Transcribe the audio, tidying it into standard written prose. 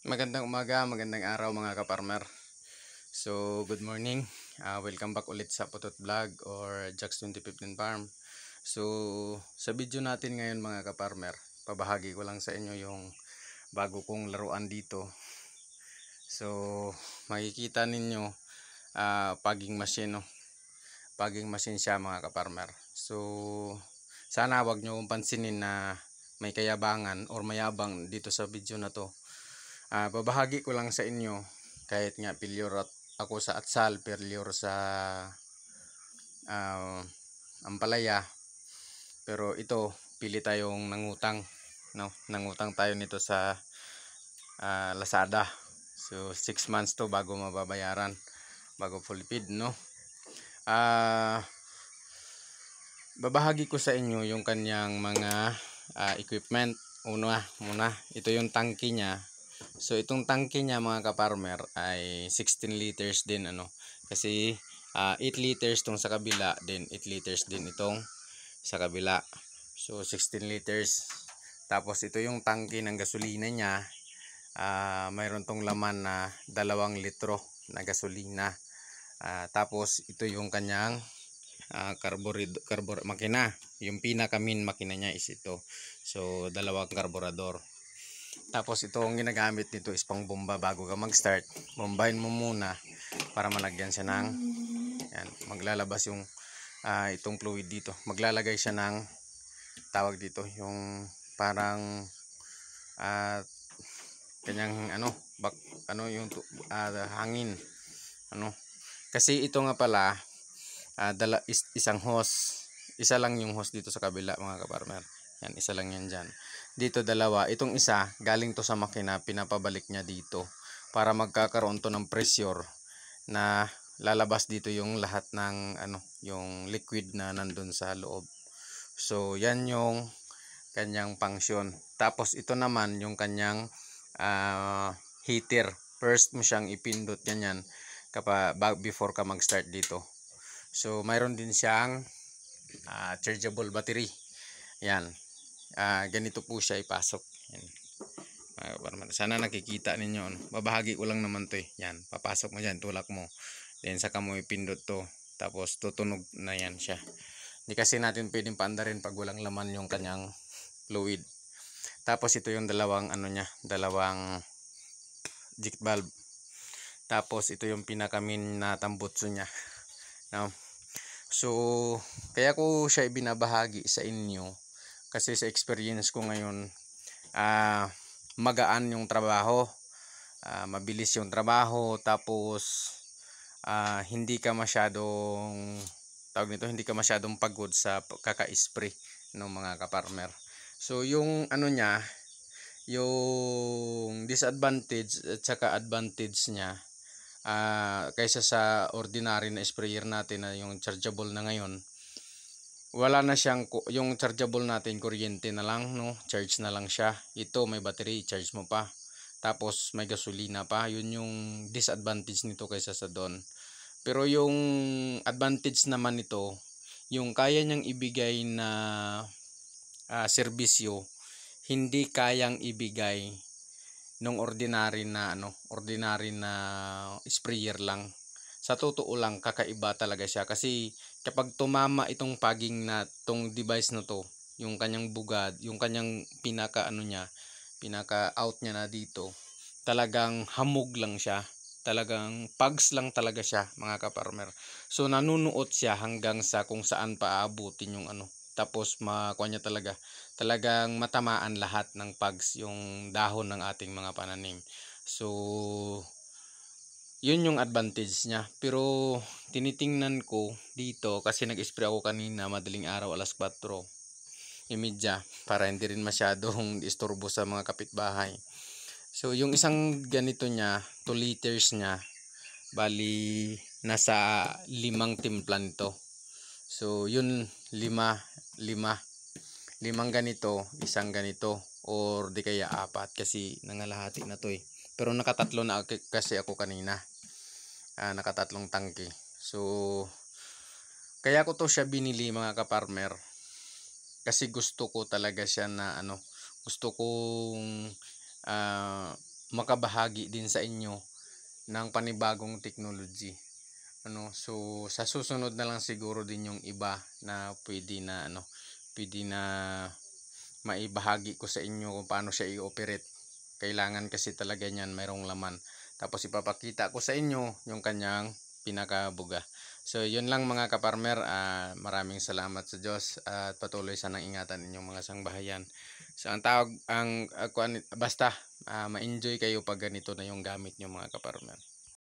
Magandang umaga, magandang araw mga kaparmer. So, good morning. Welcome back ulit sa Putot Vlog or Jax 2015 Farm. So, sa video natin ngayon mga kaparmer, pabahagi ko lang sa inyo yung bago kong laruan dito. So, makikita ninyo paging machine, no? Paging machine siya mga kaparmer. So, sana wag nyo pansinin na may kayabangan or mayabang dito sa video na to. Babahagi ko lang sa inyo kahit nga failure ako sa atsal, failure sa ampalaya, pero ito pili tayong nangutang, no? Nangutang tayo nito sa Lazada. So 6 months to bago mababayaran, bago full feed, no? Babahagi ko sa inyo yung kanyang mga equipment. Muna ito yung tangke niya. So itong tangke niya mga kaparmer ay 16 liters din, ano, kasi 8 liters tong sa kabila, then 8 liters din itong sa kabila. So 16 liters. Tapos ito yung tangke ng gasolina niya. Mayroon tong laman na 2 litro na gasolina. Tapos ito yung kanyang makina. Yung pinaka main makina niya is ito. So 2 karburador. Tapos itong ginagamit nito is pang bomba bago ka mag-start. Bombahin mo muna para malagyan siya ng yan, maglalabas yung itong fluid dito. Maglalagay siya ng tawag dito, yung parang kanyang yung hangin, ano. Kasi ito nga pala isang hose. Isa lang yung hose dito sa kabila mga kaparmer. Yan, isa lang yan dyan. Dito dalawa. Itong isa, galing to sa makina, pinapabalik niya dito para magkakaroon to ng pressure na lalabas dito yung lahat ng yung liquid na nandun sa loob. So, yan yung kanyang function. Tapos ito naman yung kanyang heater. First mo siyang ipindot yan before ka mag-start dito. So, mayroon din siyang chargeable battery. Yan. Ganito po siya ipasok. Yan. Sana nakikita ninyo. Ano? Babahagi ko lang naman to eh. Yan. Papasok mo dyan. Tulak mo. Then saka mo ipindot to. Tapos tutunog na yan siya. Hindi kasi natin pwedeng paandarin pag walang laman yung kanyang fluid. Tapos ito yung dalawang dalawang eject valve. Tapos ito yung pinakamin na tambutso niya. No? So, kaya ko siya ibinabahagi sa inyo kasi sa experience ko ngayon, magaan yung trabaho, mabilis yung trabaho, tapos hindi ka masyadong hindi ka masyadong pagod sa kaka-spray ng mga kaparmer. So, yung niya, yung disadvantage at saka advantage niya, kaysa sa ordinary na sprayer natin na yung chargeable na ngayon, wala na siyang, yung chargeable natin kuryente na lang, no, charge na lang siya. Ito may battery, charge mo pa, tapos may gasolina pa. Yun yung disadvantage nito kaysa sa doon. Pero yung advantage naman nito, yung kaya niyang ibigay na serbisyo, hindi kayang ibigay nung ordinary na sprayer lang. Sa totoo lang, kakaiba talaga siya kasi kapag tumama itong paging na tong device na to, yung kanyang bugad, yung kanyang pinaka out niya na dito, talagang hamog lang siya. Talagang pugs lang talaga siya mga kaparmer. So nanunuot siya hanggang sa kung saan paabutin yung tapos makuha niya talagang matamaan lahat ng pugs yung dahon ng ating mga pananim. So yun yung advantage niya. Pero tinitingnan ko dito kasi nag-spray ako kanina madaling araw alas 4:30 para hindi rin masyadong istorbo sa mga kapitbahay. So yung isang ganito niya, 2 liters niya, bali nasa 5 timpla nito. So yun, 5 ganito, isang ganito, or di kaya 4 kasi nangalahati na to eh. Pero nakatatlo na kasi ako kanina. Nakatatlong tangke. So kaya ko to siya binili mga kaparmer kasi gusto ko talaga siya na gusto kong makabahagi din sa inyo ng panibagong technology. So sa susunod na lang siguro din yung iba na pwede na maibahagi ko sa inyo kung paano siya i-operate. Kailangan kasi talaga niyan mayroong laman. Tapos ipapakita ko sa inyo yung kanyang pinakabuga. So yun lang mga kaparmer, maraming salamat sa Diyos at patuloy sanang ingatan inyong mga sangbahayan. So ang tawag, basta ma-enjoy kayo pag ganito na yung gamit nyo mga kaparmer.